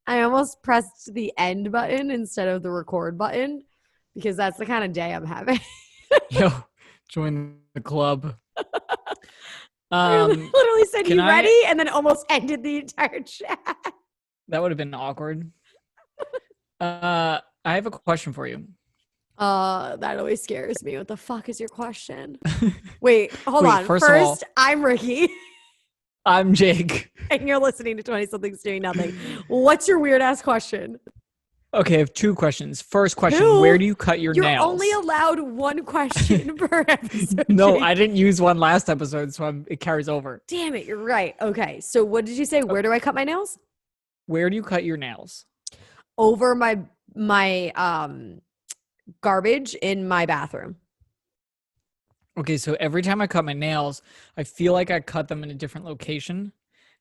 I almost pressed the end button instead of the record button because that's the kind of day I'm having. Yo, join the club. I literally said, Can "You I? ready?" and then almost ended the entire chat. That would have been awkward. I have a question for you. That always scares me. What the fuck is your question? Wait, hold Wait, on. first of all, First, I'm Ricki, I'm Jake. and you're listening to 20-somethings doing nothing. What's your weird ass question? Okay, I have two questions. First question, Two? where do you cut your You're nails? only allowed one question per episode. No, Jake. I didn't use one last episode, so it carries over. Damn it, you're right. Okay, so what did you say? Where do I cut my nails? Where do you cut your nails? Over my garbage in my bathroom. Okay, so every time I cut my nails, I feel like I cut them in a different location.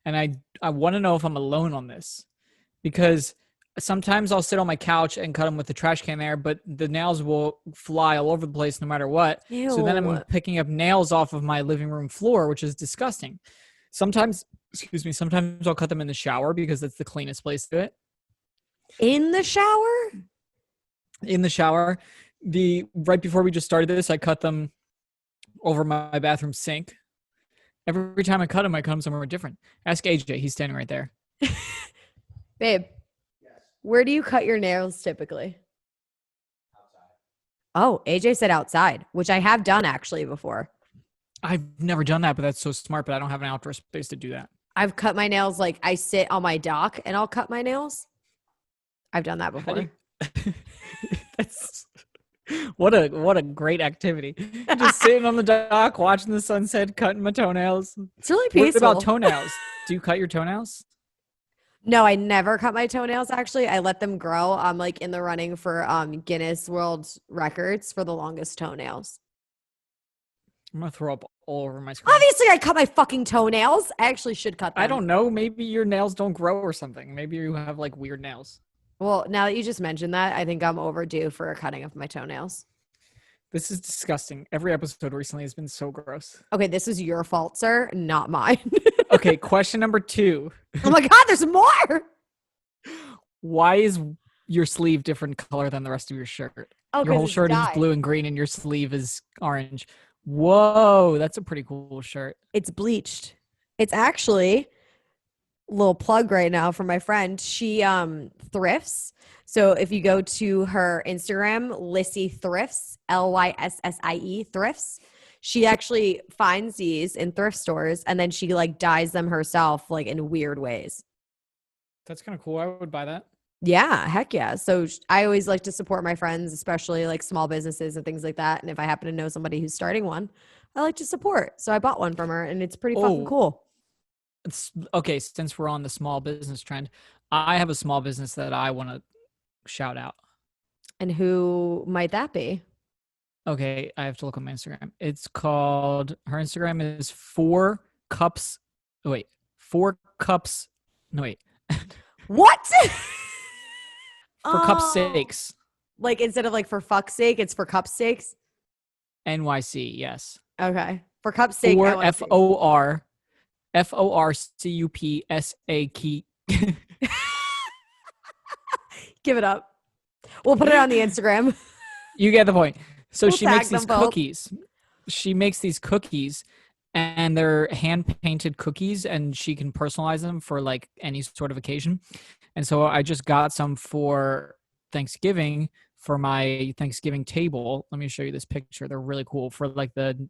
And I want to know if I'm alone on this. Because sometimes I'll sit on my couch and cut them with the trash can there, but the nails will fly all over the place no matter what. Ew. So then I'm picking up nails off of my living room floor, which is disgusting. Sometimes I'll cut them in the shower because that's the cleanest place to do it. In the shower? In the shower. Right before we just started this, I cut them over my bathroom sink. Every time I cut them somewhere different. Ask AJ. He's standing right there. Babe, yes. Where do you cut your nails typically? Outside. Oh, AJ said outside, which I have done actually before. I've never done that, but that's so smart, but I don't have an outdoor space to do that. I've cut my nails, like I sit on my dock and I'll cut my nails. I've done that before. That's what a great activity. Just sitting on the dock, watching the sunset, cutting my toenails. It's really peaceful. What about toenails? Do you cut your toenails? No, I never cut my toenails, actually. I let them grow. I'm like in the running for Guinness World Records for the longest toenails. I'm gonna throw up all over my screen. Obviously, I cut my fucking toenails. I actually should cut them. I don't know. Maybe your nails don't grow or something. Maybe you have like weird nails. Well, now that you just mentioned that, I think I'm overdue for a cutting of my toenails. This is disgusting. Every episode recently has been so gross. Okay, this is your fault, sir, not mine. Okay, question number 2. Oh my God, there's more. Why is your sleeve different color than the rest of your shirt? Oh, your whole shirt is blue and green and your sleeve is orange. Whoa, that's a pretty cool shirt. It's bleached. It's actually a little plug right now for my friend. She thrifts. So if you go to her Instagram, Lissy Thrifts, Lyssie Thrifts, she actually finds these in thrift stores and then she like dyes them herself like in weird ways. That's kind of cool. I would buy that. Yeah, heck yeah. So I always like to support my friends, especially like small businesses and things like that. And if I happen to know somebody who's starting one, I like to support. So I bought one from her and it's pretty fucking cool. Okay, since we're on the small business trend, I have a small business that I want to shout out. And who might that be? Okay, I have to look on my Instagram. It's called, her Instagram is 4 cups. Oh, wait, 4 cups. No, wait. What? For cups sakes. Like instead of like for fuck's sake, it's for cups sakes? NYC, yes. Okay. For cups sake. 4 FORCUPSAK. Give it up. We'll put it on the Instagram. You get the point. So We'll she makes these cookies. She makes these cookies and they're hand painted cookies and she can personalize them for like any sort of occasion. And so I just got some for Thanksgiving for my Thanksgiving table. Let me show you this picture. They're really cool for like the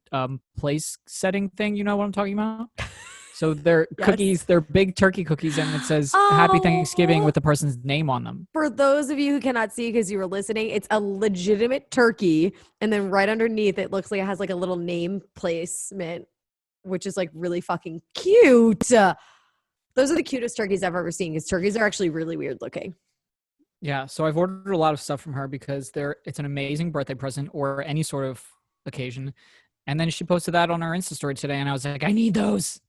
place setting thing. You know what I'm talking about? So they're cookies, they're big turkey cookies, and it says Happy Thanksgiving with the person's name on them. For those of you who cannot see because you were listening, it's a legitimate turkey. And then right underneath it looks like it has like a little name placement, which is like really fucking cute. Those are the cutest turkeys I've ever seen because turkeys are actually really weird looking. Yeah, so I've ordered a lot of stuff from her because it's an amazing birthday present or any sort of occasion. And then she posted that on her Insta story today, and I was like, I need those.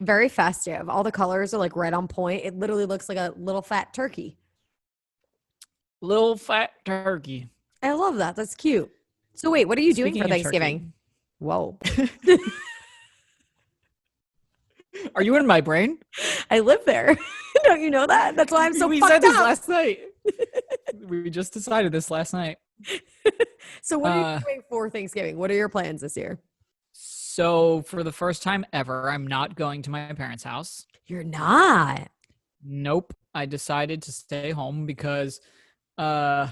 Very festive. All the colors are like right on point. It literally looks like a little fat turkey. Little fat turkey. I love that. That's cute. So wait, what are you doing for Thanksgiving? Turkey. Whoa. Are you in my brain? I live there. Don't you know that? That's why I'm so We said fucked this up. last night. We just decided this last night. So what are you Uh, doing for Thanksgiving? What are your plans this year? so for the first time ever, I'm not going to my parents' house. You're not. Nope. I decided to stay home because uh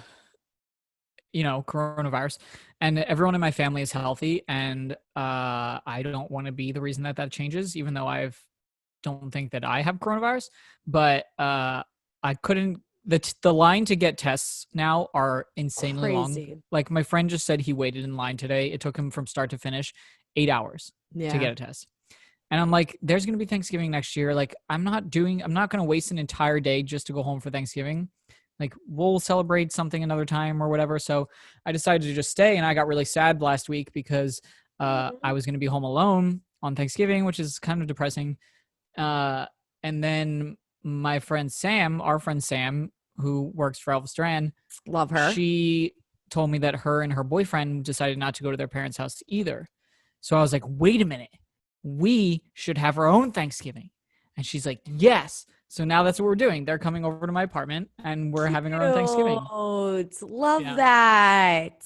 coronavirus, and everyone in my family is healthy, and I don't want to be the reason that changes, even though I don't think that I have coronavirus. But I couldn't. The line to get tests now are insanely long. Crazy. Like, my friend just said he waited in line today. It took him from start to finish 8 hours to Yeah. get a test. And I'm like, there's going to be Thanksgiving next year. Like, I'm not going to waste an entire day just to go home for Thanksgiving. Like, we'll celebrate something another time or whatever. So I decided to just stay. And I got really sad last week because I was going to be home alone on Thanksgiving, which is kind of depressing. And then my friend Sam, our friend Sam, who works for Elvis Duran, Love her. she told me that her and her boyfriend decided not to go to their parents' house either. So I was like, wait a minute, we should have our own Thanksgiving. And she's like, yes. So now that's what we're doing. They're coming over to my apartment and we're having our own Thanksgiving. Cute. Love Yeah. that.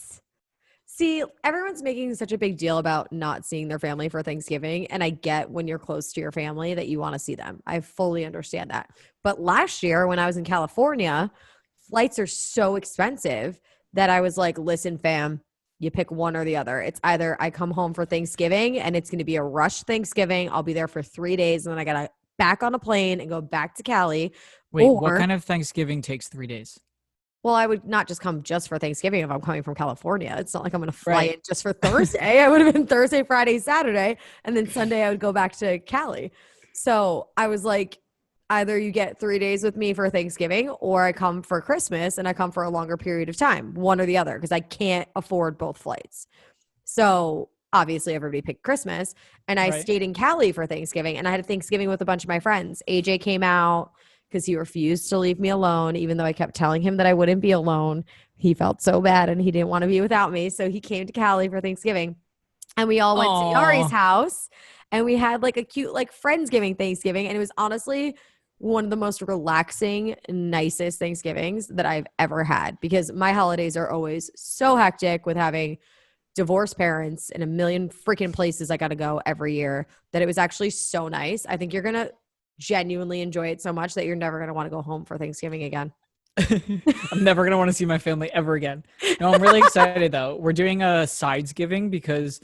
See, everyone's making such a big deal about not seeing their family for Thanksgiving. And I get when you're close to your family that you want to see them. I fully understand that. But last year, when I was in California, flights are so expensive that I was like, listen, fam, you pick one or the other. It's either I come home for Thanksgiving and it's going to be a rush Thanksgiving. I'll be there for 3 days and then I got to back on a plane and go back to Cali. Wait, what kind of Thanksgiving takes 3 days? Well, I would not just come just for Thanksgiving if I'm coming from California. It's not like I'm going to fly Right. in just for Thursday. I would have been Thursday, Friday, Saturday, and then Sunday I would go back to Cali. So I was like, either you get 3 days with me for Thanksgiving or I come for Christmas and I come for a longer period of time, one or the other, because I can't afford both flights. So obviously everybody picked Christmas and I Right. stayed in Cali for Thanksgiving and I had a Thanksgiving with a bunch of my friends. AJ came out because he refused to leave me alone, even though I kept telling him that I wouldn't be alone. He felt so bad and he didn't want to be without me. So he came to Cali for Thanksgiving and we all went to Yari's Aw. house and we had like a cute, like Friendsgiving Thanksgiving. And it was honestly one of the most relaxing, nicest Thanksgivings that I've ever had because my holidays are always so hectic with having divorced parents in a million freaking places I got to go every year that it was actually so nice. I think you're going to genuinely enjoy it so much that you're never going to want to go home for Thanksgiving again. I'm never going to want to see my family ever again. No, I'm really excited though. We're doing a sides giving because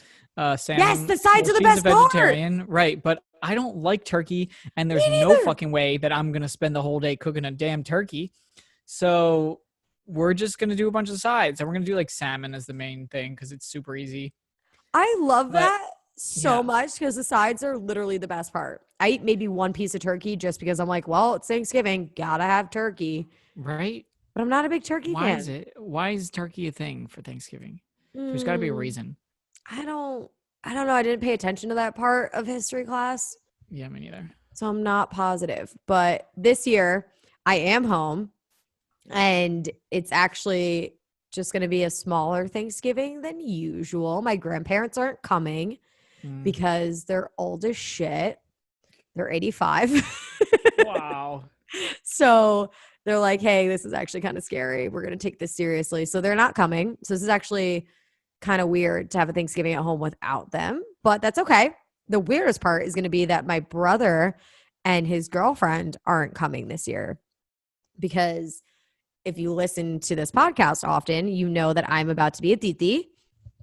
Sam, Yes, the sides are the she's best a part. vegetarian, right? But I don't like turkey, and there's Me no neither. fucking way that I'm going to spend the whole day cooking a damn turkey. So we're just going to do a bunch of sides, and we're going to do like salmon as the main thing because it's super easy. I love But that so yeah, much because the sides are literally the best part. I eat maybe one piece of turkey just because I'm like, well, it's Thanksgiving, gotta have turkey. right? But I'm not a big turkey Why is fan. it? Why is turkey a thing for Thanksgiving? There's got to be a Mm, reason. I don't I don't know. I didn't pay attention to that part of history class. Yeah, me neither. So I'm not positive. But this year I am home and it's actually just going to be a smaller Thanksgiving than usual. My grandparents aren't coming Mm. because they're old as shit. They're 85. Wow. So they're like, hey, this is actually kind of scary. We're going to take this seriously. So they're not coming. So this is actually kind of weird to have a Thanksgiving at home without them, but that's okay. The weirdest part is going to be that my brother and his girlfriend aren't coming this year because if you listen to this podcast often, you know that I'm about to be a titi.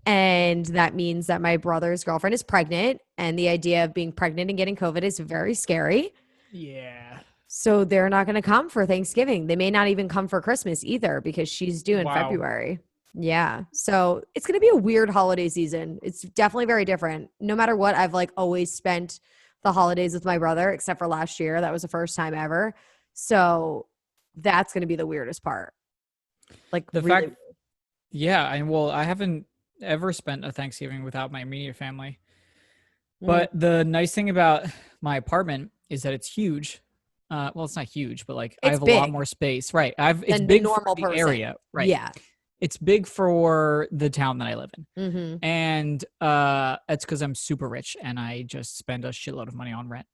And that means that my brother's girlfriend is pregnant. And the idea of being pregnant and getting COVID is very scary. Yeah. So they're not going to come for Thanksgiving. They may not even come for Christmas either because she's due in Wow. February. Yeah. So it's going to be a weird holiday season. It's definitely very different. No matter what, I've like always spent the holidays with my brother, except for last year. That was the first time ever. So that's going to be the weirdest part. Like The really. fact, yeah, I haven't ever spent a Thanksgiving without my immediate family. But the nice thing about my apartment is that it's huge. Well, it's not huge, but like I It's have a lot big more space. Right. It's than the big for normal the person. area. Right. Yeah. It's big for the town that I live in. Mm-hmm. And it's because I'm super rich and I just spend a shitload of money on rent.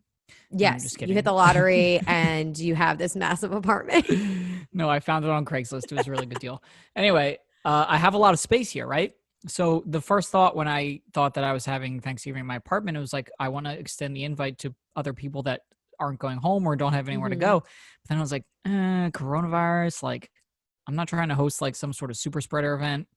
No, I'm Yes, just you hit the kidding. lottery and you have this massive apartment. No, I found it on Craigslist. It was a really good deal. Anyway, I have a lot of space here, right? So the first thought when I thought that I was having Thanksgiving in my apartment, it was like, I want to extend the invite to other people that aren't going home or don't have anywhere to Hmm. go. But then I was like, coronavirus, like, I'm not trying to host like some sort of super spreader event.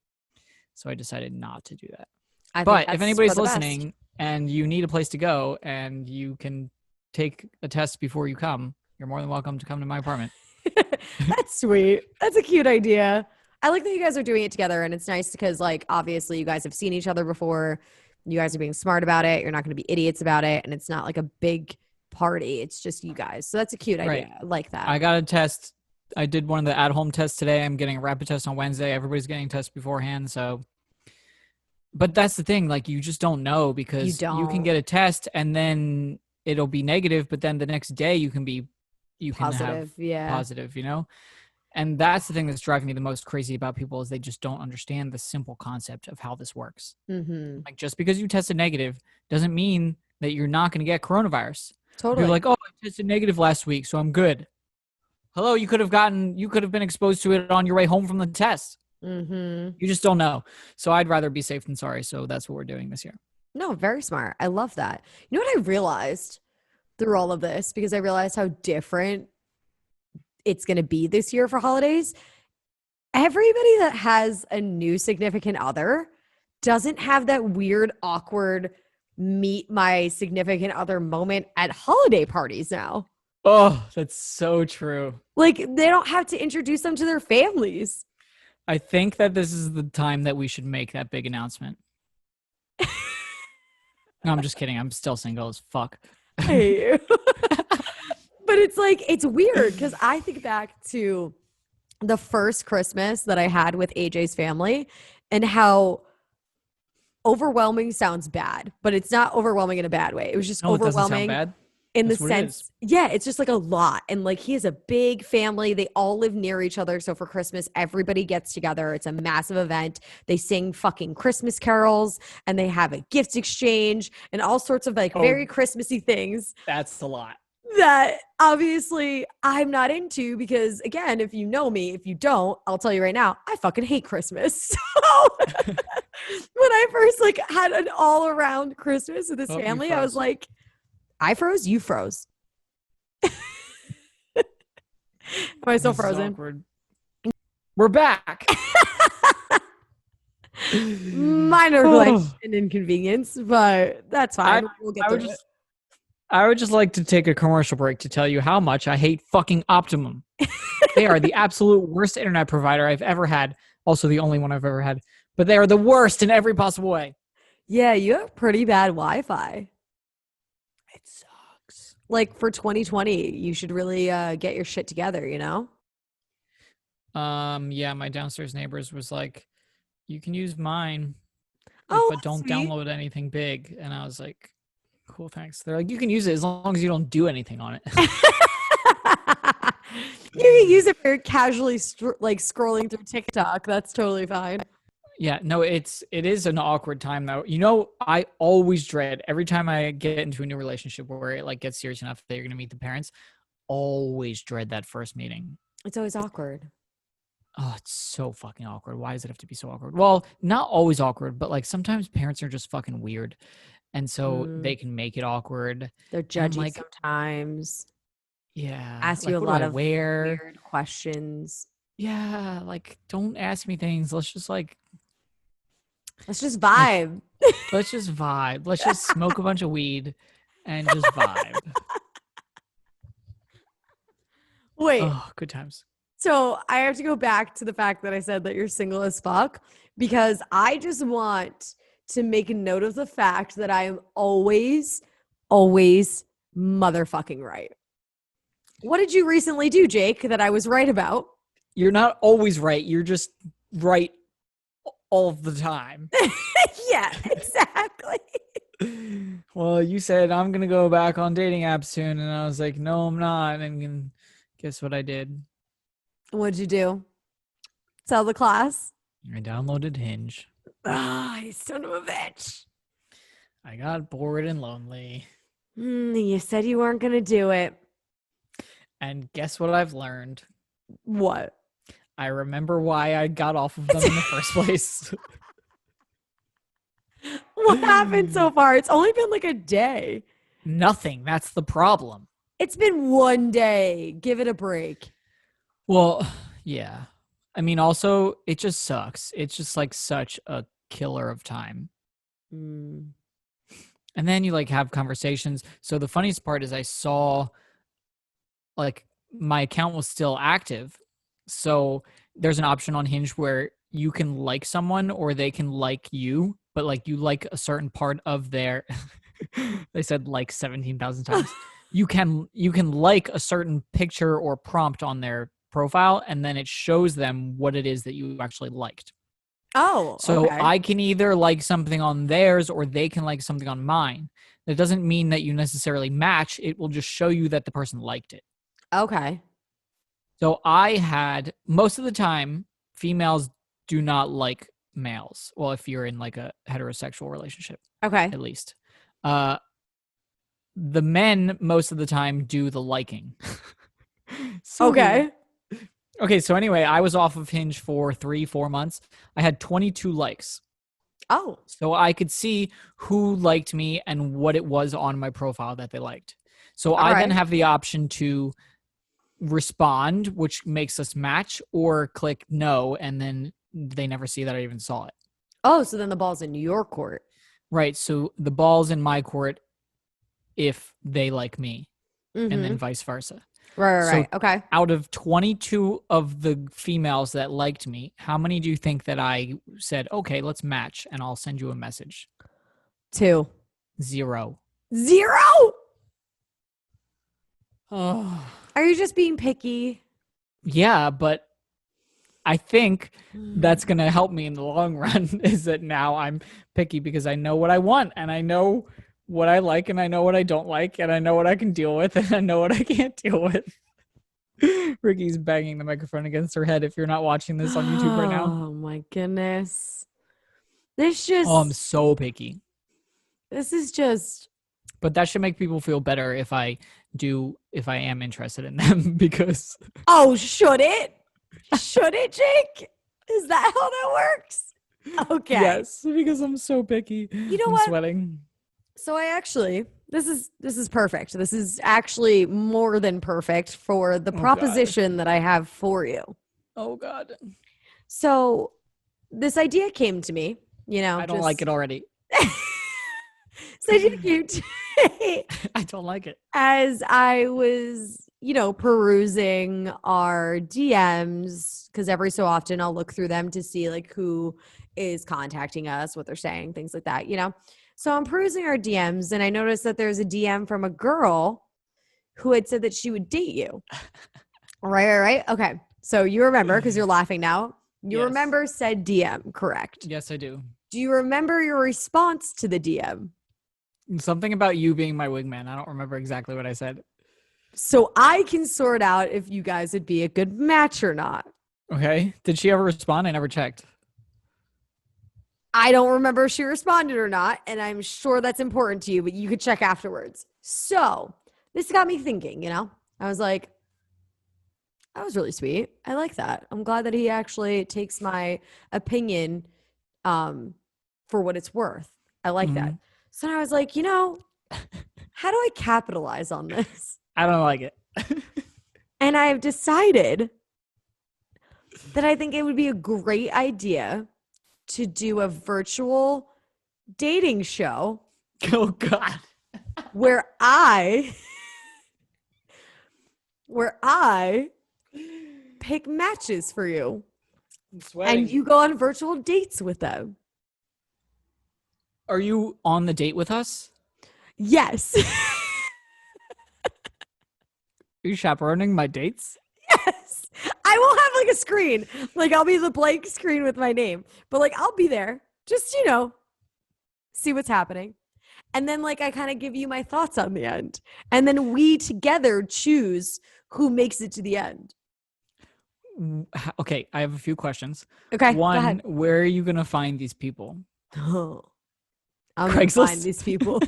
So I decided not to do that. I think But if that's for anybody's the best. listening and you need a place to go and you can take a test before you come, you're more than welcome to come to my apartment. That's sweet. That's a cute idea. I like that you guys are doing it together, and it's nice because, like, obviously, you guys have seen each other before. You guys are being smart about it. You're not going to be idiots about it, and it's not like a big party. It's just you guys. So that's a cute idea. Right. I like that. I got a test. I did one of the at-home tests today. I'm getting a rapid test on Wednesday. Everybody's getting tests beforehand. So, but that's the thing. Like, you just don't know You because you can don't get a test and then it'll be negative, but then the next day you can have positive. Yeah. positive, you know? And that's the thing that's driving me the most crazy about people is they just don't understand the simple concept of how this works. Mm-hmm. Like, just because you tested negative doesn't mean that you're not going to get coronavirus. People are Totally. like, oh, I tested negative last week, so I'm good. Hello, you could have been exposed to it on your way home from the test. Mm-hmm. You just don't know. So I'd rather be safe than sorry. So that's what we're doing this year. No, very smart. I love that. You know what I realized through all of this, because I realized how different it's going to be this year for holidays? Everybody that has a new significant other doesn't have that weird, awkward meet my significant other moment at holiday parties now. Oh, that's so true. Like, they don't have to introduce them to their families. I think that this is the time that we should make that big announcement. No, I'm just kidding. I'm still single as fuck. I hate you. But it's like, it's weird because I think back to the first Christmas that I had with AJ's family and how overwhelming sounds bad, but it's not overwhelming in a bad way. It was just No, it doesn't sound overwhelming bad. in the That's what it is. sense, yeah, it's just like a lot. And like he has a big family. They all live near each other. So for Christmas, everybody gets together. It's a massive event. They sing fucking Christmas carols and they have a gift exchange and all sorts of like Oh, very Christmassy things that's a lot. that obviously I'm not into because again, if you know me, if you don't, I'll tell you right now, I fucking hate Christmas. So when I first like had an all around Christmas with this Oh, you family, I was froze. like, I froze, you froze. Am I still This is frozen? awkward. We're back. Minor glitch Oh, and inconvenience, but that's I, fine. We'll get I would through it. just I would just like to take a commercial break to tell you how much I hate fucking Optimum. They are the absolute worst internet provider I've ever had. Also the only one I've ever had. But they are the worst in every possible way. Yeah, you have pretty bad Wi-Fi. It sucks. Like for 2020, you should really get your shit together, you know? Yeah, my downstairs neighbors was like, you can use mine, Oh, but that's don't sweet. download anything big. And I was like, cool, thanks. They're like, you can use it as long as you don't do anything on it. You can use it for casually like scrolling through TikTok. That's totally fine. Yeah, no, it is an awkward time though. You know, I always dread every time I get into a new relationship where it like gets serious enough that you're gonna meet the parents. Always dread that first meeting. It's always awkward. Oh, it's so fucking awkward. Why does it have to be so awkward? Well, not always awkward, but like sometimes parents are just fucking weird, and so Mm, they can make it awkward. they're And I'm judgy like, sometimes. yeah, Ask you a like what do lot I of wear? weird questions. Yeah, like don't ask me things. Let's just Let's just like vibe. let's just vibe. Let's just smoke a bunch of weed and just vibe. Wait, Oh, good times. so I have to go back to the fact that I said that you're single as fuck because I just want to make a note of the fact that I am always, always motherfucking right. What did you recently do, Jake, that I was right about? You're not always right. You're just right all of the time. Yeah, exactly. Well, you said I'm gonna go back on dating apps soon, and I was like, no, I'm not. And guess what I did? What'd you do? Tell the class? I downloaded Hinge. Ah, you son of a bitch. I got bored and lonely. You said you weren't going to do it. And guess what I've learned? What? I remember why I got off of them in the first place. What happened so far? It's only been like a day. Nothing. That's the problem. It's been one day. Give it a break. Well, yeah. I mean, also, it just sucks. It's just like such a killer of time. Mm. And then you like have conversations. So the funniest part is I saw like my account was still active. So there's an option on Hinge where you can like someone or they can like you, but like you like a certain part of their they said like 17,000 times. You can like a certain picture or prompt on their profile and then it shows them what it is that you actually liked. Oh, So okay. I can either like something on theirs or they can like something on mine. That doesn't mean that you necessarily match. It will just show you that the person liked it. Okay. So I had most of the time females do not like males. Well, if you're in like a heterosexual relationship, Okay. at least. Uh the men most of the time do the liking. So weird. Okay. Okay, so anyway, I was off of Hinge for 3-4 months. I had 22 likes. Oh, So I could see who liked me and what it was on my profile that they liked. So all I then right. have the option to respond, which makes us match, or click no, and then they never see that I even saw it. Oh, so then the ball's in your court. Right. So the ball's in my court if they like me, and then Mm-hmm. vice versa. Right, right, So right. Okay. out of 22 of the females that liked me, how many do you think that I said, okay, let's match and I'll send you a message? 2. 0. 0? Oh. Are you just being picky? Yeah, but I think that's going to help me in the long run is that now I'm picky because I know what I want and I know what I like and I know what I don't like and I know what I can deal with and I know what I can't deal with. Ricky's banging the microphone against her head if you're not watching this on YouTube right now. Oh my goodness. This Oh, I'm just so picky. this is just But that should make people feel better if I am interested in them because Oh, should it? Should it, Jake? Is that how that works? Okay. yes, because I'm so picky. You know I'm what? sweating. So I actually this is perfect. This is actually more than perfect for the Oh god. proposition that I have for you. Oh god. So this idea came to me, I don't like just it already. this idea came to me I don't like it. as I was, perusing our DMs because every so often I'll look through them to see like who is contacting us, what they're saying, things like that. So I'm perusing our DMs and I noticed that there's a DM from a girl who had said that she would date you. Right. Okay. So you remember because you're laughing now. You Yes. remember said DM, correct? Yes, I do. Do you remember your response to the DM? Something about you being my wingman. I don't remember exactly what I said. So I can sort out if you guys would be a good match or not. Okay. Did she ever respond? I never checked. I don't remember if she responded or not, and I'm sure that's important to you, but you could check afterwards. So this got me thinking, I was like, that was really sweet. I like that. I'm glad that he actually takes my opinion for what it's worth. I like that. Mhm. So I was like, how do I capitalize on this? I don't like it. And I've decided that I think it would be a great idea to do a virtual dating show Oh god. where I where I pick matches for you I'm sweating. and you go on virtual dates with them. Are you on the date with us? Yes. Are you chaperoning my dates? Yes. I will have like a screen. Like I'll be the blank screen with my name. But like I'll be there. Just, see what's happening. And then like I kind of give you my thoughts on the end. And then we together choose who makes it to the end. Okay, I have a few questions. Okay, go One, ahead. where are you going to find these people? Oh, I'm going to find Craigslist? these people.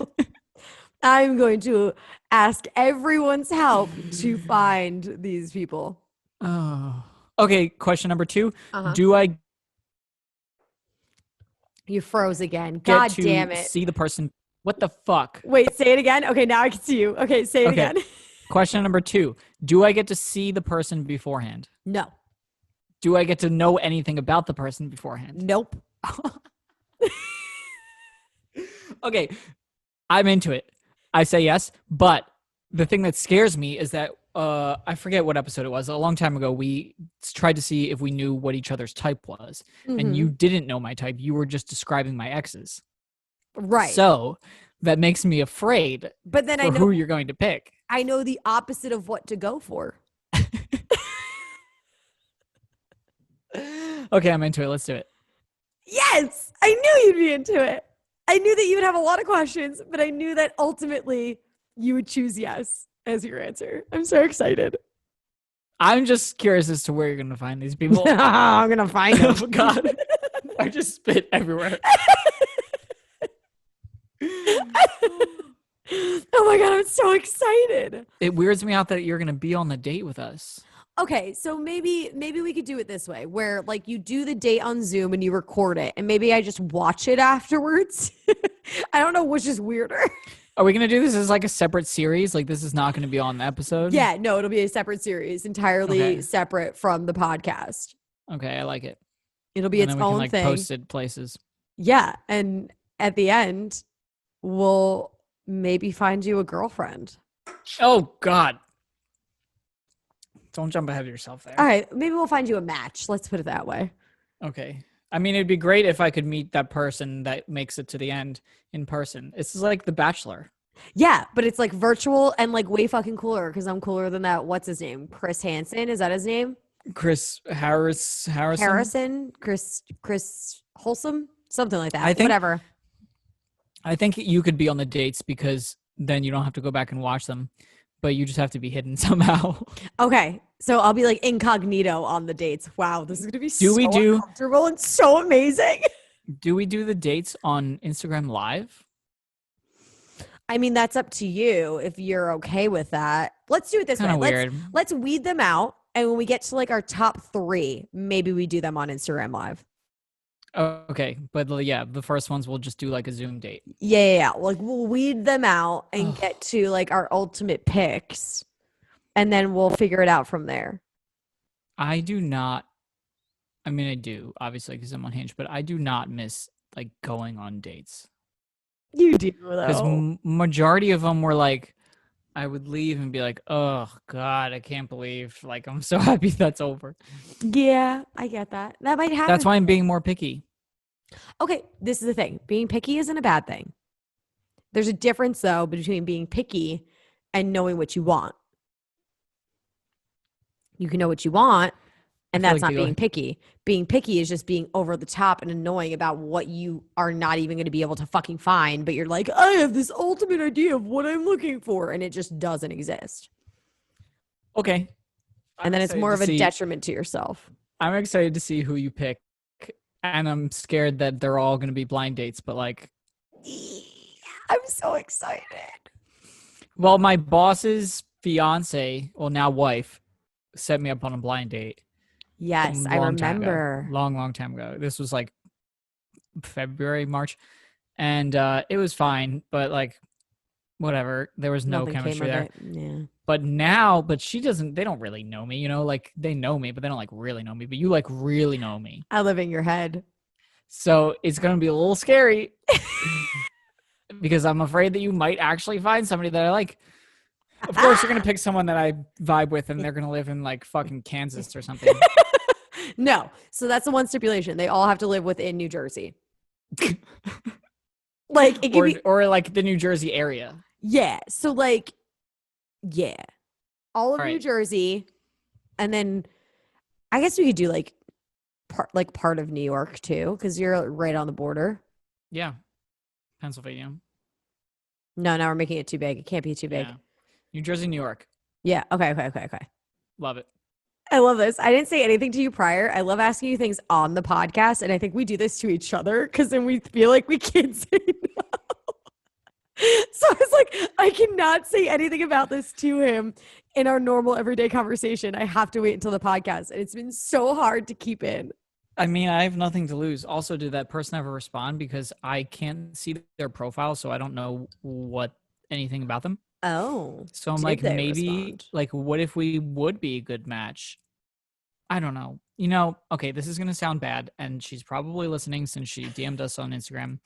I'm going to ask everyone's help to find these people. Oh. Okay, question number 2. Uh-huh. Do I You froze again. get God to damn it. see the person? What the fuck? Wait, say it again. Okay, now I can see you. Okay, say it Okay. again. Question number 2. Do I get to see the person beforehand? No. Do I get to know anything about the person beforehand? Nope. Okay, I'm into it. I say yes, but the thing that scares me is that I forget what episode it was. A long time ago, we tried to see if we knew what each other's type was, and you didn't know my type. You were just describing my exes. Right. So that makes me afraid But then for who you're going to pick. I know the opposite of what to go for. Okay, I'm into it. Let's do it. Yes, I knew you'd be into it. I knew that you would have a lot of questions, but I knew that ultimately you would choose yes as your answer. I'm so excited. I'm just curious as to where you're going to find these people. I'm going to find them. Oh, God. I just spit everywhere. Oh my God, I'm so excited. It weirds me out that you're going to be on the date with us. Okay, so maybe we could do it this way where like you do the date on Zoom and you record it and maybe I just watch it afterwards. I don't know which is weirder. Are we going to do this as like a separate series? Like this is not going to be on the episode? Yeah, no, it'll be a separate series, entirely Okay. separate from the podcast. Okay, I like it. It'll be And its then we own can like thing. post it places. Yeah, and at the end, we'll maybe find you a girlfriend. Oh, God. Don't jump ahead of yourself there. All right, maybe we'll find you a match. Let's put it that way. Okay. I mean, it'd be great if I could meet that person that makes it to the end in person. This is like The Bachelor. Yeah, but it's like virtual and like way fucking cooler because I'm cooler than that. What's his name? Chris Hansen. Is that his name? Chris Harrison? Harrison? Chris Wholesome? Something like that. I think- Whatever. I think you could be on the dates because then you don't have to go back and watch them, but you just have to be hidden somehow. Okay, so I'll be like incognito on the dates. Wow, this is gonna be comfortable and so amazing. Do we do the dates on Instagram Live? I mean, that's up to you if you're okay with that. Let's do it this way. Kind of weird. Let's weed them out, and when we get to like our top 3, maybe we do them on Instagram Live. Okay, but yeah, the first ones we'll just do like a Zoom date. Yeah. Like we'll weed them out and get to like our ultimate picks, and then we'll figure it out from there. I do not. I mean, I do obviously because I'm on Hinge, but I do not miss like going on dates. You do Because though. majority of them were like, I would leave and be like, oh God, I can't believe. Like, I'm so happy that's over. Yeah, I get that. That might happen. That's why I'm being more picky. Okay, this is the thing. Being picky isn't a bad thing. There's a difference though between being picky and knowing what you want. You can know what you want, and that's not being picky. Being picky is just being over the top and annoying about what you are not even going to be able to fucking find, but you're like, I have this ultimate idea of what I'm looking for, and it just doesn't exist. Okay. And then it's more of a detriment to yourself. I'm excited to see who you pick, and I'm scared that they're all going to be blind dates, but like, I'm so excited. well, my boss's fiance, well, now wife, set me up on a blind date. Yes, I remember. Long time ago. This was like February, March. And it was fine, but like whatever. There was no chemistry there. Yeah. But she doesn't, they don't really know me, you know, like they know me, but they don't like really know me. But you like really know me. I live in your head. So it's going to be a little scary because I'm afraid that you might actually find somebody that I like. Of course, you're going to pick someone that I vibe with and they're going to live in like fucking Kansas or something. No. So that's the one stipulation. They all have to live within New Jersey. Like it could or like the New Jersey area. Yeah. So like, yeah. All of All New right. Jersey. And then I guess we could do like part of New York too, because you're right on the border. Yeah. Pennsylvania. No, now we're making it too big. It can't be too big. Yeah. New Jersey, New York. Yeah. Okay. Love it. I love this. I didn't say anything to you prior. I love asking you things on the podcast. And I think we do this to each other because then we feel like we can't say no. So I was like, I cannot say anything about this to him in our normal everyday conversation. I have to wait until the podcast. And it's been so hard to keep in. I mean, I have nothing to lose. Also, did that person ever respond? Because I can't see their profile, so I don't know anything about them. Oh, So I'm did like, they maybe, respond? like, what if we would be a good match? I don't know. Okay, this is gonna sound bad, and she's probably listening since she DM'd us on Instagram.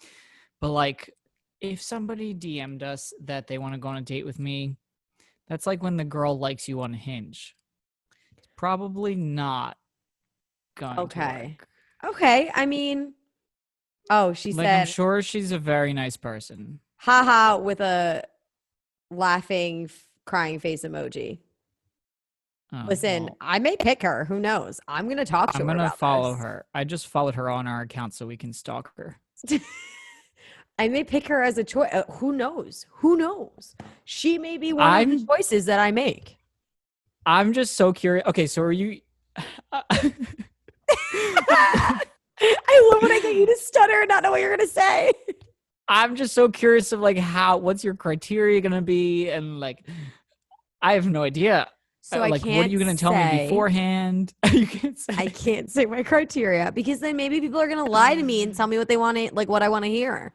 But like, if somebody DM'd us that they want to go on a date with me, that's like when the girl likes you on Hinge. It's probably not going to Okay. work. Okay. I mean, oh, she Like, I'm said, sure she's a very nice person. haha, with a laughing, crying face emoji. Oh, Listen, well, I may pick her. Who knows? I'm going to talk to I'm her gonna about follow this. her. I just followed her on our account so we can stalk her. I may pick her as a choice. Who knows? Who knows? She may be one of the I'm choices that I make. I'm just so curious. Okay, so are you I love when I get you to stutter and not know what you're going to say. I'm just so curious of like what's your criteria gonna be, and like I have no idea. So I Like, what are can't you gonna tell me say. beforehand? You can't I say. can't say my criteria because then maybe people are going to lie to me and tell me what they want to, like what I want to hear.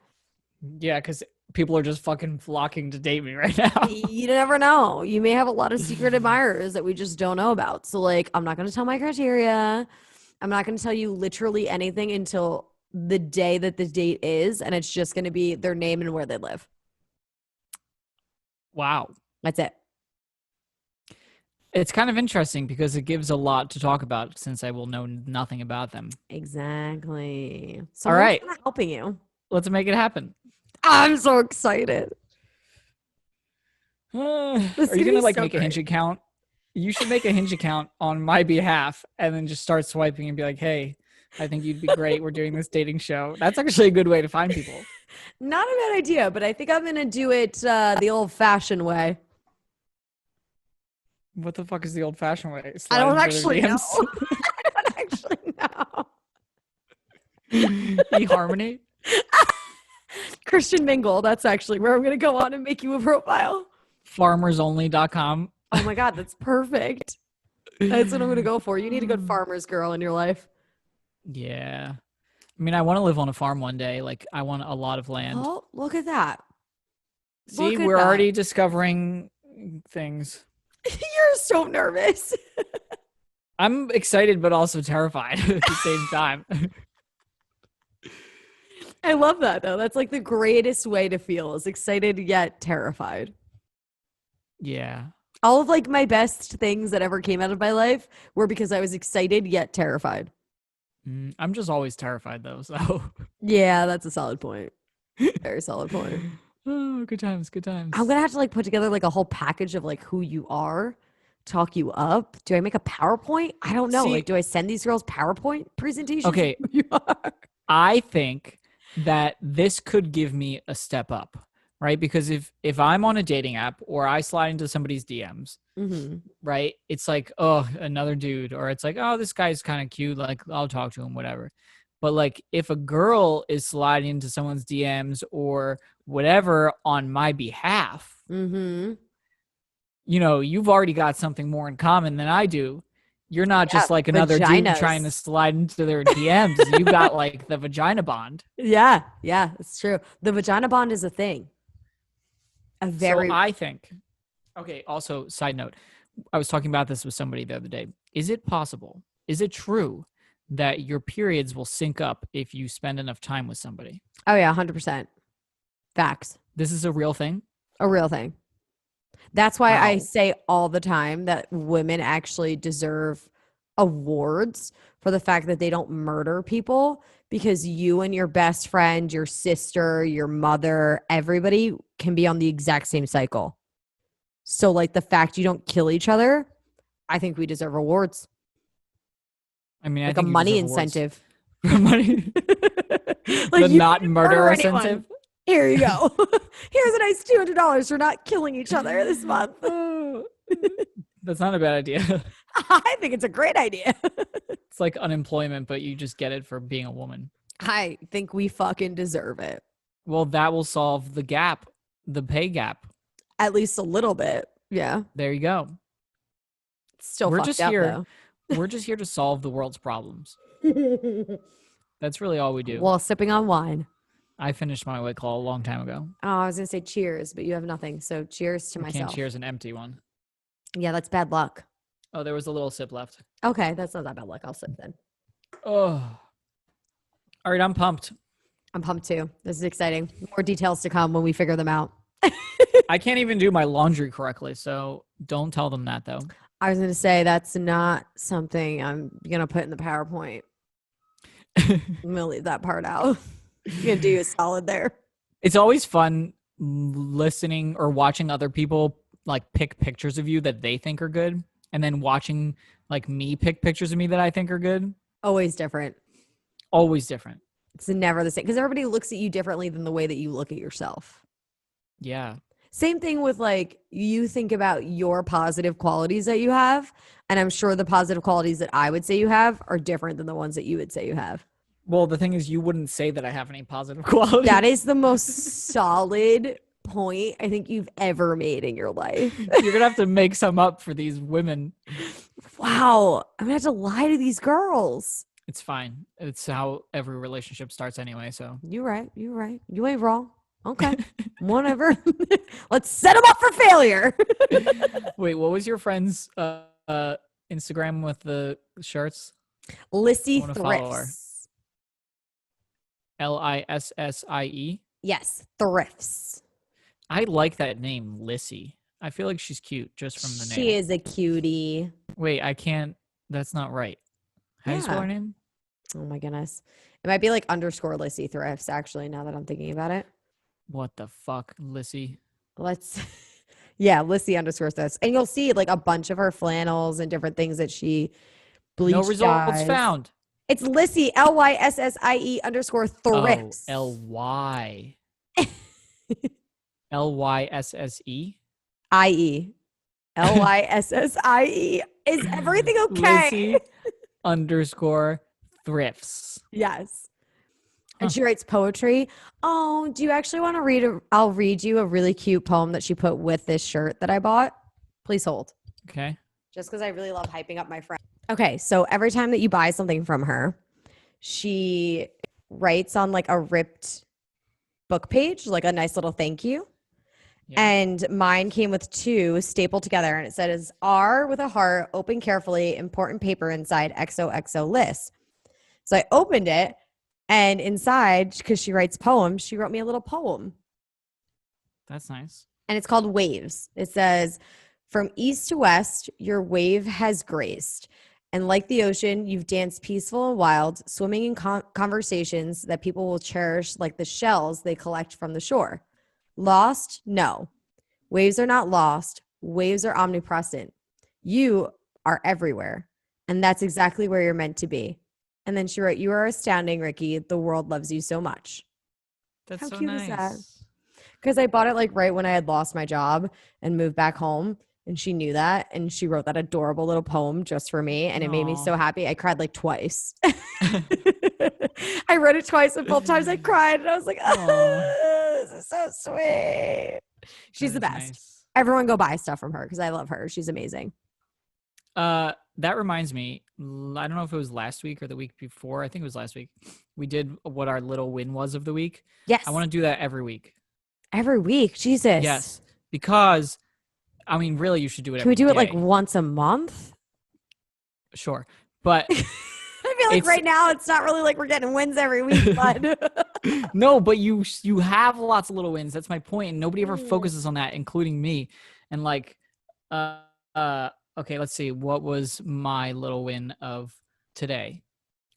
Yeah, because people are just fucking flocking to date me right now. You never know. You may have a lot of secret admirers that we just don't know about. So, like, I'm not going to tell my criteria. I'm not going to tell you literally anything until the day that the date is. And it's just going to be their name and where they live. Wow. That's it. It's kind of interesting because it gives a lot to talk about since I will know nothing about them. Exactly. All Someone's right, kind of helping you. let's make it happen. I'm so excited. This is Are you going to gonna be like so make a Hinge great. account? You should make a Hinge account on my behalf and then just start swiping and be like, "Hey, I think you'd be great. We're doing this dating show." That's actually a good way to find people. Not a bad idea, but I think I'm going to do it the old fashioned way. What the fuck is the old-fashioned way? I Slide don't into their actually know. DMs. I don't actually know. eHarmony. Christian Mingle. That's actually where I'm going to go on and make you a profile. Farmersonly.com. Oh my God, that's perfect. That's what I'm going to go for. You need a good farmer's girl in your life. Yeah. I mean, I want to live on a farm one day. Like, I want a lot of land. Oh, look at that. See, Look at we're that. already discovering things. You're so nervous. I'm excited, but also terrified at the same time. I love that though. That's like the greatest way to feel is excited yet terrified. Yeah. All of like my best things that ever came out of my life were because I was excited yet terrified. I'm just always terrified, though. So, Yeah, that's a solid point. Very solid point. oh, good times, good I'm times. gonna have to like put together like a whole package of like who you are, talk you up. Do I make a PowerPoint? I don't know. Like, See, do I send these girls PowerPoint presentations of okay, who you are? I think that this could give me a step up, right? Because if I'm on a dating app or I slide into somebody's DMs, Mm-hmm. right? It's like, oh, another dude, or it's like, oh, this guy's kind of cute, like I'll talk to him, whatever. But like if a girl is sliding into someone's DMs or whatever on my behalf, Mm-hmm. you've already got something more in common than I do. You're not Yeah, just like another dude trying to vaginas. slide into their DMs. You got like the vagina bond. Yeah, yeah, it's true. The vagina bond is a thing. A So very I think, okay, also, side note, I was talking about this with somebody the other day. Is it possible? Is it true that your periods will sync up if you spend enough time with somebody? oh yeah, 100% facts. This is a real thing? A real thing. That's why I How? say all the time that women actually deserve awards for the fact that they don't murder people because you and your best friend, your sister, your mother, everybody can be on the exact same cycle. So, like the fact you don't kill each other, I think we deserve awards, I mean, I like a think you money deserve awards incentive. for money. Like The you not didn't murder murder anyone. incentive. Here you go. Here's a nice $200 for not killing each other this month. Oh, that's not a bad idea. I think it's a great idea. It's like unemployment, but you just get it for being a woman. I think we fucking deserve it. Well, that will solve the gap. the pay gap. At least a little bit. Yeah. There you go. It's still We're fucked just up here. though. We're just here to solve the world's problems. That's really all we do. While sipping on wine. I finished my White Claw a long time ago. Oh, I was gonna say cheers, but you have nothing. So cheers to We can't myself. cheers an empty one. Yeah, that's bad luck. Oh, there was a little sip left. Okay, that's not that bad luck. I'll sip then. Oh. All right, I'm pumped. I'm pumped too. This is exciting. More details to come when we figure them out. I can't even do my laundry correctly, so don't tell them that though. I was gonna say that's not something I'm gonna put in the PowerPoint. I'm gonna leave that part out. You're gonna do you a solid there. It's always fun listening or watching other people like pick pictures of you that they think are good, and then watching like me pick pictures of me that I think are good. Always different. Always different. It's never the same because everybody looks at you differently than the way that you look at yourself. Yeah. Same thing with like you think about your positive qualities that you have, and I'm sure the positive qualities that I would say you have are different than the ones that you would say you have. Well, the thing is, you wouldn't say that I have any positive qualities. That is the most solid point I think you've ever made in your life. You're gonna have to make some up for these women. Wow. I'm gonna have to lie to these girls. It's fine. It's how every relationship starts anyway. So You're right. You're right. You ain't wrong. Okay. Whatever. Let's set them up for failure. wait, what was your friend's Instagram with the shirts? Lissy I wanna follow her. Thrifts. Lissie. Yes, Thrifts. I like that name, Lissy. I feel like she's cute just from the name. She is a cutie. Wait, I can't. That's not right. How do you spell Yeah. her name? Oh my goodness. It might be like underscore Lissy Thrifts, actually, now that I'm thinking about it. What the fuck, Lissy? Let's yeah, Lissy underscore Thrifts. And you'll see like a bunch of her flannels and different things that she bleached. No results dyes. found. It's Lissy, Lyssie underscore Thrifts. Oh, Ly. Lysse. IE. Lyssie. Is everything okay? Lissy underscore thrifts. Yes. And Huh. she writes poetry. Oh, do you actually want to read I'll read you a really cute poem that she put with this shirt that I bought. Please hold. Okay. Just because I really love hyping up my friend. Okay, so every time that you buy something from her, she writes on like a ripped book page, like a nice little thank you. Yeah. And mine came with two stapled together, and it says R with a heart, open carefully, important paper inside, XOXO list. So I opened it, and inside, because she writes poems, she wrote me a little poem. That's nice. And it's called Waves. It says, from east to west, your wave has graced. And like the ocean, you've danced peaceful and wild, swimming in conversations that people will cherish like the shells they collect from the shore. Lost? No. Waves are not lost. Waves are omnipresent. You are everywhere. And that's exactly where you're meant to be. And then she wrote, you are astounding, Ricki. The world loves you so much. That's How so cute is nice. that? Because I bought it like right when I had lost my job and moved back home. And she knew that. And she wrote that adorable little poem just for me. And it made me Aw. so happy. I cried like twice. I read it twice, and both times I cried. And I was like, oh, this is so sweet. She's the That best. is nice. Everyone go buy stuff from her because I love her. She's amazing. That reminds me, I don't know if it was last week or the week before. I think it was last week. We did what our little win was of the week. Yes. I want to do that every week. Every week. Jesus. Yes. Because, I mean, really, you should do it Can we every do it like day. once a month? Sure. But I feel like It's- right now it's not really like we're getting wins every week, but no, but you have lots of little wins. That's my point. And nobody ever Mm. focuses on that, including me. And like, okay, let's see. What was my little win of today?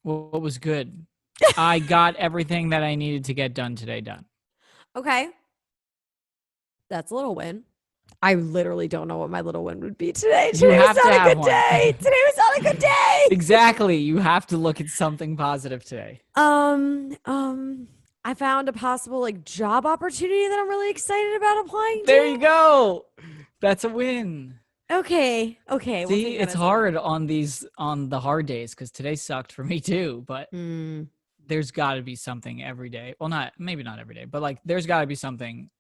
What was good? I got everything that I needed to get done today done. okay. That's a little win. I literally don't know what my little win would be today. You Today was have to not a have good one. day. Today was not a good day. Exactly. You have to look at something positive today. I found a possible like job opportunity that I'm really excited about applying to. There you go. That's a win. Okay. Okay. we'll See, take that it's as a win. hard on the hard days because today sucked for me too. But Mm. there's got to be something every day. Well, maybe not every day, but like there's got to be something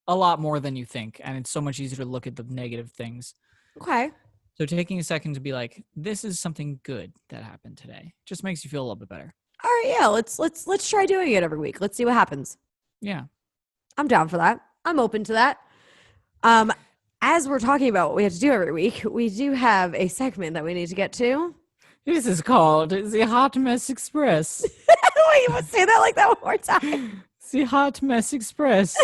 a lot more than you think, and it's so much easier to look at the negative things. Okay. So taking a second to be like, this is something good that happened today, just makes you feel a little bit better. All right, yeah, let's try doing it every week. Let's see what happens. Yeah. I'm down for that. I'm open to that. As we're talking about what we have to do every week, we do have a segment that we need to get to. This is called the Hot Mess Express. Wait, you must say that like that one more time. The Hot Mess Express.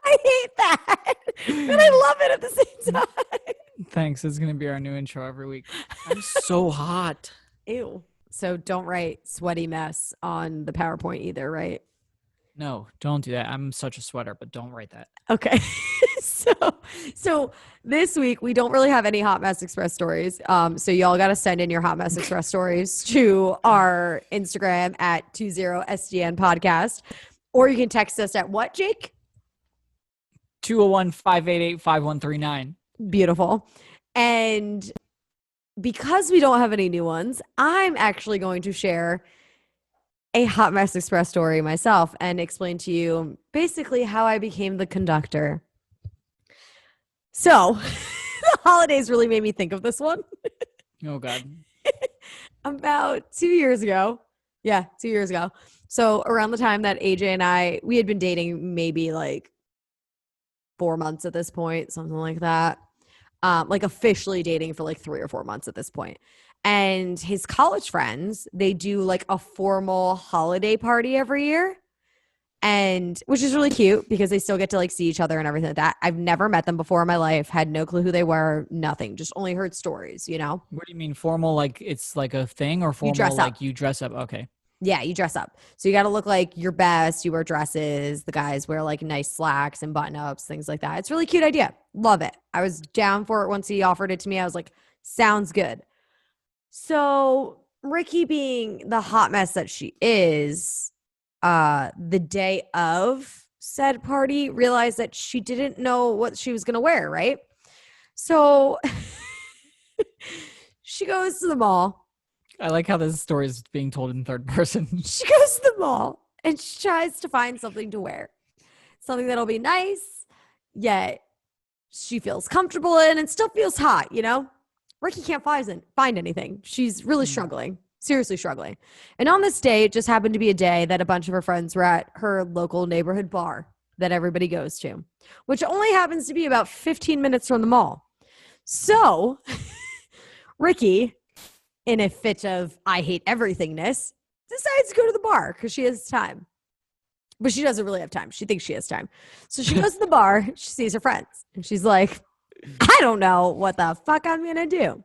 I hate that, but I love it at the same time. Thanks. It's going to be our new intro every week. I'm so hot. Ew. So don't write sweaty mess on the PowerPoint either, right? No, don't do that. I'm such a sweater, but don't write that. Okay. So this week we don't really have any Hot Mess Express stories. So y'all got to send in your Hot Mess Express stories to our Instagram at 20SDN podcast, or you can text us at what, Jake? 201-588-5139. Beautiful. And because we don't have any new ones, I'm actually going to share a Hot Mess Express story myself and explain to you basically how I became the conductor. So the holidays really made me think of this one. Oh, God. About 2 years ago. Yeah, 2 years ago. So around the time that AJ and we had been dating maybe like 4 months at this point, something like that. Like officially dating for like 3 or 4 months at this point. And his college friends, they do like a formal holiday party every year. And which is really cute because they still get to like see each other and everything like that. I've never met them before in my life, had no clue who they were, nothing, just only heard stories, you know? What do you mean formal? Like it's like a thing, or formal dress up. like you dress up? Okay. Yeah, you dress up. So you got to look like your best. You wear dresses. The guys wear like nice slacks and button ups, things like that. It's a really cute idea. Love it. I was down for it once he offered it to me. I was like, sounds good. So Ricki, being the hot mess that she is, the day of said party, realized that she didn't know what she was going to wear, right? So she goes to the mall. I like how this story is being told in third person. She goes to the mall and she tries to find something to wear. Something that'll be nice, yet she feels comfortable in and still feels hot, you know? Ricki can't find anything. She's really struggling, seriously struggling. And on this day, it just happened to be a day that a bunch of her friends were at her local neighborhood bar that everybody goes to, which only happens to be about 15 minutes from the mall. So Ricki, in a fit of I hate everythingness, decides to go to the bar because she has time. But she doesn't really have time. She thinks she has time. So she goes to the bar. She sees her friends. And she's like, I don't know what the fuck I'm going to do.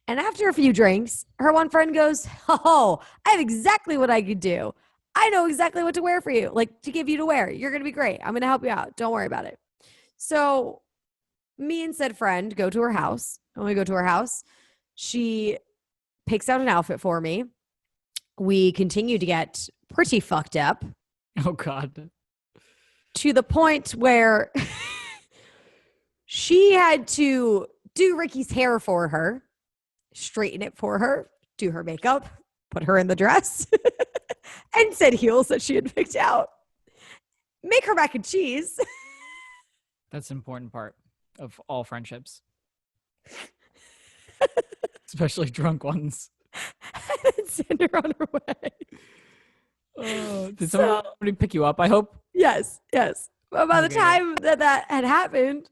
And after a few drinks, her one friend goes, oh, I have exactly what I could do. I know exactly what to wear for you, like to give you to wear. You're going to be great. I'm going to help you out. Don't worry about it. So me and said friend go to her house. When we go to her house, she picks out an outfit for me. We continue to get pretty fucked up. Oh, God. To the point where she had to do Ricki's hair for her, straighten it for her, do her makeup, put her in the dress, and said heels that she had picked out. Make her mac and cheese. That's an important part of all friendships. Especially drunk ones. And send her on her way. Did somebody pick you up, I hope? Yes. But by the time that had happened,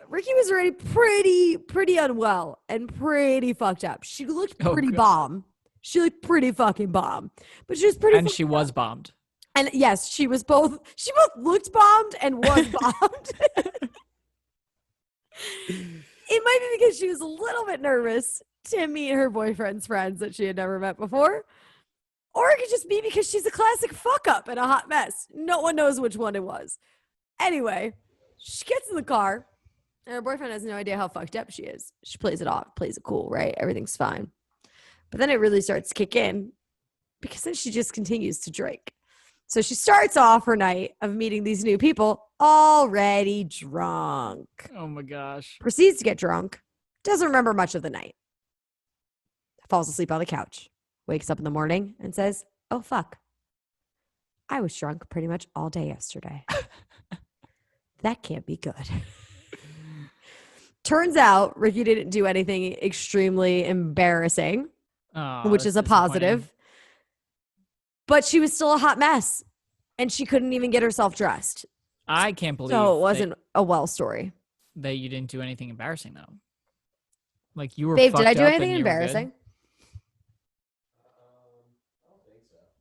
Ricki was already pretty unwell and pretty fucked up. She looked pretty bomb. She looked pretty fucking bomb. But she was pretty And she was bombed. And yes, she both looked bombed and was bombed. It might be because she was a little bit nervous to meet her boyfriend's friends that she had never met before. Or it could just be because she's a classic fuck up and a hot mess. No one knows which one it was. Anyway, she gets in the car and her boyfriend has no idea how fucked up she is. She plays it off, plays it cool, right? Everything's fine. But then it really starts to kick in because then she just continues to drink. So she starts off her night of meeting these new people already drunk. Oh my gosh. Proceeds to get drunk. Doesn't remember much of the night. Falls asleep on the couch. Wakes up in the morning and says, oh, fuck. I was drunk pretty much all day yesterday. That can't be good. Turns out Ricki didn't do anything extremely embarrassing, Oh, which that's is a disappointing. positive. But she was still a hot mess and she couldn't even get herself dressed. I can't So it believe wasn't a well story. that you didn't do anything embarrassing though. Like you were Babe, did I fucked do up anything and you were good. embarrassing?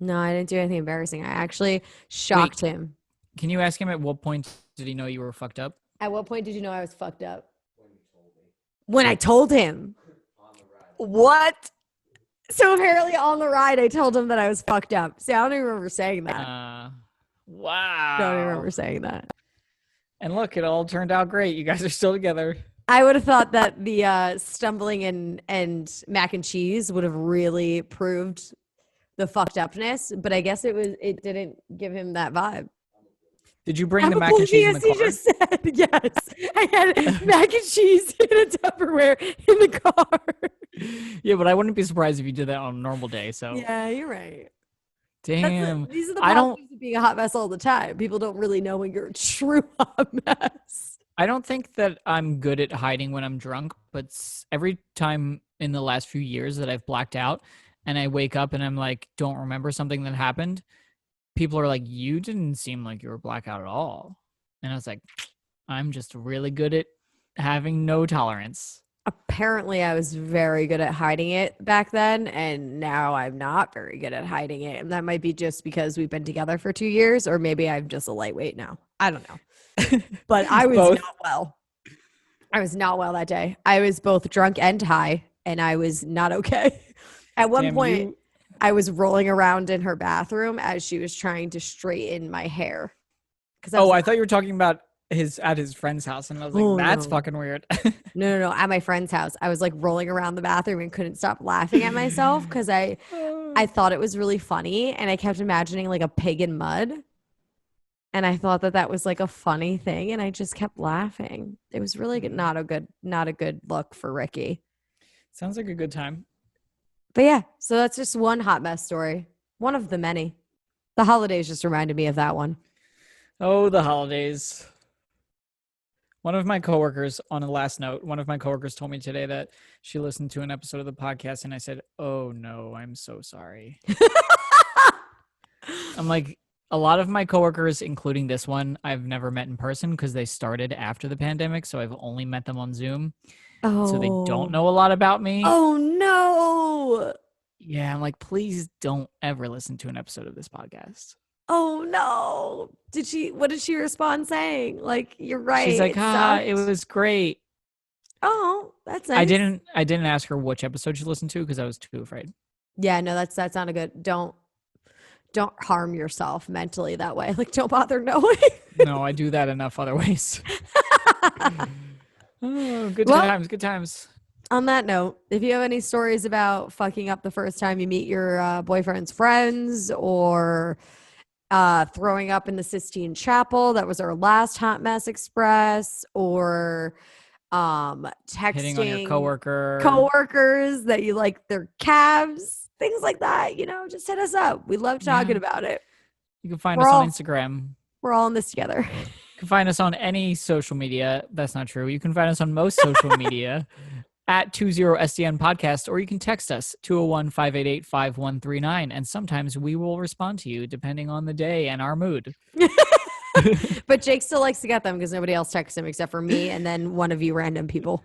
No, I didn't do anything embarrassing. I actually Wait, shocked him. can you ask him at what point did he know you were fucked up? At what point did you know I was fucked up? When I told him. What? So apparently on the ride, I told him that I was fucked up. See, I don't even remember saying that. Don't even Wow. remember saying that. And look, it all turned out great. You guys are still together. I would have thought that the stumbling and mac and cheese would have really proved the fucked upness, but I guess it didn't give him that vibe. Did you bring I'm the a mac and cheese in the he car? just said yes. I had mac and cheese in a Tupperware in the car. Yeah, but I wouldn't be surprised if you did that on a normal day. So, Yeah, you're right. damn. These are the I don't positives of being a hot mess all the time. People don't really know when you're a true hot mess. I don't think that I'm good at hiding when I'm drunk, but every time in the last few years that I've blacked out and I wake up and I'm like, don't remember something that happened, people are like, you didn't seem like you were blackout at all. And I was like, I'm just really good at having no tolerance. Apparently, I was very good at hiding it back then, and now I'm not very good at hiding it. And that might be just because we've been together for 2 years, or maybe I'm just a lightweight now. I don't know. But I was Both. not well. I was not well that day. I was both drunk and high, and I was not okay. At one Damn, point, I was rolling around in her bathroom as she was trying to straighten my hair. Oh, I thought you were talking about at his friend's house, and I was like, Oh, that's no. fucking weird. No. At my friend's house, I was like rolling around the bathroom and couldn't stop laughing at myself because I thought it was really funny, and I kept imagining like a pig in mud. And I thought that was like a funny thing, and I just kept laughing. It was really not a good look for Ricki. Sounds like a good time. But yeah, so that's just one hot mess story. One of the many. The holidays just reminded me of that one. Oh, the holidays. One of my coworkers, on a last note, one of my coworkers told me today that she listened to an episode of the podcast, and I said, oh no, I'm so sorry. I'm like, a lot of my coworkers, including this one, I've never met in person because they started after the pandemic. So I've only met them on Zoom. Oh. So they don't know a lot about me. Oh no. Yeah, I'm like, please don't ever listen to an episode of this podcast. Oh no. What did she respond saying? Like, you're right. She's like, it was great. Oh, that's nice. I didn't ask her which episode she listened to because I was too afraid. Yeah, no, that's not a good. Don't harm yourself mentally that way. Like, don't bother knowing. No, I do that enough other ways. Oh, good times. On that note, if you have any stories about fucking up the first time you meet your boyfriend's friends, or throwing up in the Sistine Chapel, that was our last hot mess express, or texting hitting on your coworkers that you like their calves, things like that, just hit us up. We love talking about it. You can find us on Instagram. We're all in this together. You can find us on any social media. That's not true. You can find us on most social media at 20SDN podcast, or you can text us 201-588-5139, and sometimes we will respond to you depending on the day and our mood. But Jake still likes to get them because nobody else texts him except for me and then one of you random people.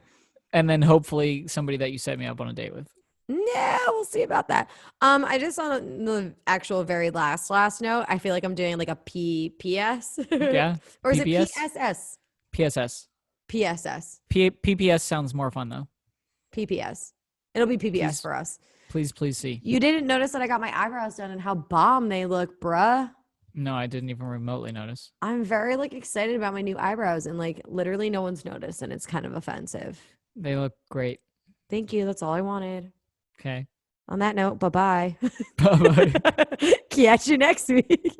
And then hopefully somebody that you set me up on a date with. Yeah, we'll see about that. I just on the actual very last note, I feel like I'm doing like a PPS. Yeah. Or is PPS? it PSS? PSS. PSS. PPS sounds more fun though. PPS. It'll be PPS for us. Please see. You didn't notice that I got my eyebrows done and how bomb they look, bruh. No, I didn't even remotely notice. I'm very excited about my new eyebrows, and literally no one's noticed, and it's kind of offensive. They look great. Thank you. That's all I wanted. Okay. On that note, bye-bye. Bye-bye. Catch you next week.